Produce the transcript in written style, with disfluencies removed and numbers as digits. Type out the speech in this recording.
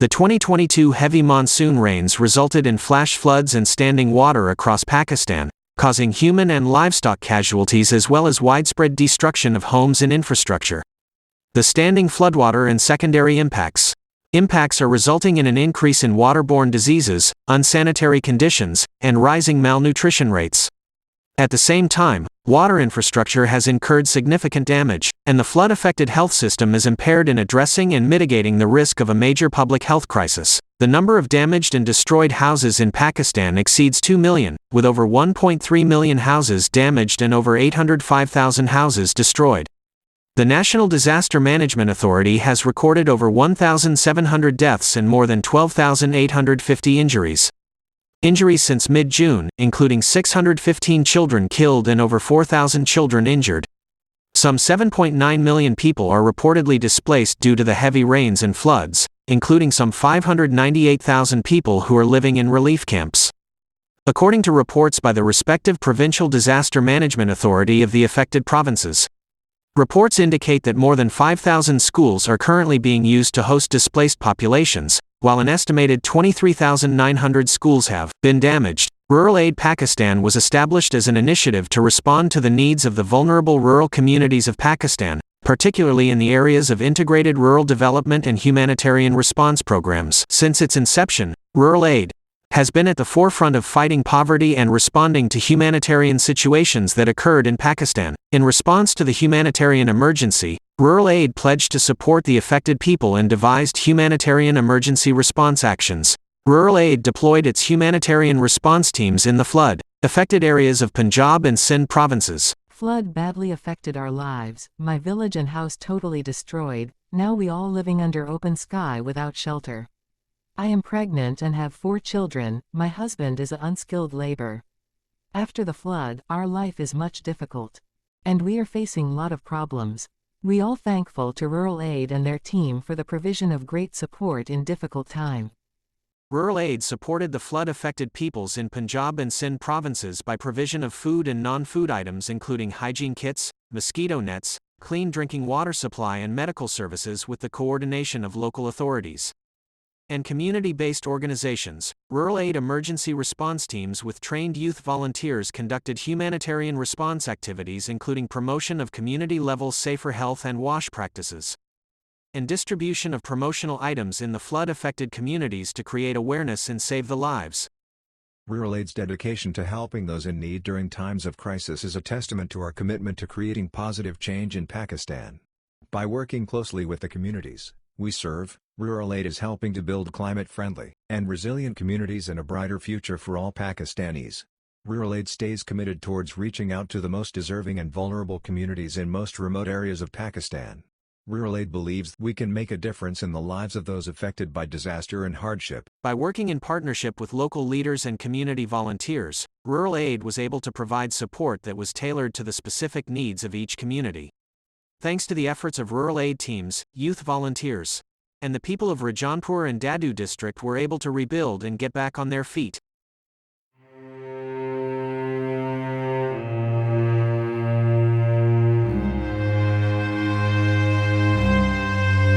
The 2022 heavy monsoon rains resulted in flash floods and standing water across Pakistan, causing human and livestock casualties as well as widespread destruction of homes and infrastructure. The standing floodwater and secondary impacts. Impacts are resulting in an increase in waterborne diseases, unsanitary conditions, and rising malnutrition rates. At the same time, water infrastructure has incurred significant damage, and the flood-affected health system is impaired in addressing and mitigating the risk of a major public health crisis. The number of damaged and destroyed houses in Pakistan exceeds 2 million, with over 1.3 million houses damaged and over 805,000 houses destroyed. The National Disaster Management Authority has recorded over 1,700 deaths and more than 12,850 injuries. Injuries since mid-June, including 615 children killed and over 4,000 children injured. Some 7.9 million people are reportedly displaced due to the heavy rains and floods, including some 598,000 people who are living in relief camps. According to reports by the respective provincial disaster management authority of the affected provinces. Reports indicate that more than 5,000 schools are currently being used to host displaced populations, while an estimated 23,900 schools have been damaged. Rural Aid Pakistan was established as an initiative to respond to the needs of the vulnerable rural communities of Pakistan, particularly in the areas of integrated rural development and humanitarian response programs. Since its inception, Rural Aid has been at the forefront of fighting poverty and responding to humanitarian situations that occurred in Pakistan. In response to the humanitarian emergency, Rural Aid pledged to support the affected people and devised humanitarian emergency response actions. Rural Aid deployed its humanitarian response teams in the flood-affected areas of Punjab and Sindh provinces. Flood badly affected our lives, my village and house totally destroyed, now we all living under open sky without shelter. I am pregnant and have 4 children, my husband is an unskilled labor. After the flood, our life is much difficult. And we are facing lot of problems. We all thankful to Rural Aid and their team for the provision of great support in difficult time. Rural Aid supported the flood-affected peoples in Punjab and Sindh provinces by provision of food and non-food items including hygiene kits, mosquito nets, clean drinking water supply and medical services with the coordination of local authorities and community-based organizations. Rural Aid emergency response teams with trained youth volunteers conducted humanitarian response activities including promotion of community-level safer health and wash practices, and distribution of promotional items in the flood-affected communities to create awareness and save the lives. Rural Aid's dedication to helping those in need during times of crisis is a testament to our commitment to creating positive change in Pakistan. By working closely with the communities we serve, Rural Aid is helping to build climate-friendly and resilient communities and a brighter future for all Pakistanis. Rural Aid stays committed towards reaching out to the most deserving and vulnerable communities in most remote areas of Pakistan. Rural Aid believes we can make a difference in the lives of those affected by disaster and hardship. By working in partnership with local leaders and community volunteers, Rural Aid was able to provide support that was tailored to the specific needs of each community. Thanks to the efforts of Rural Aid teams, youth volunteers, and the people of Rajanpur and Dadu district were able to rebuild and get back on their feet.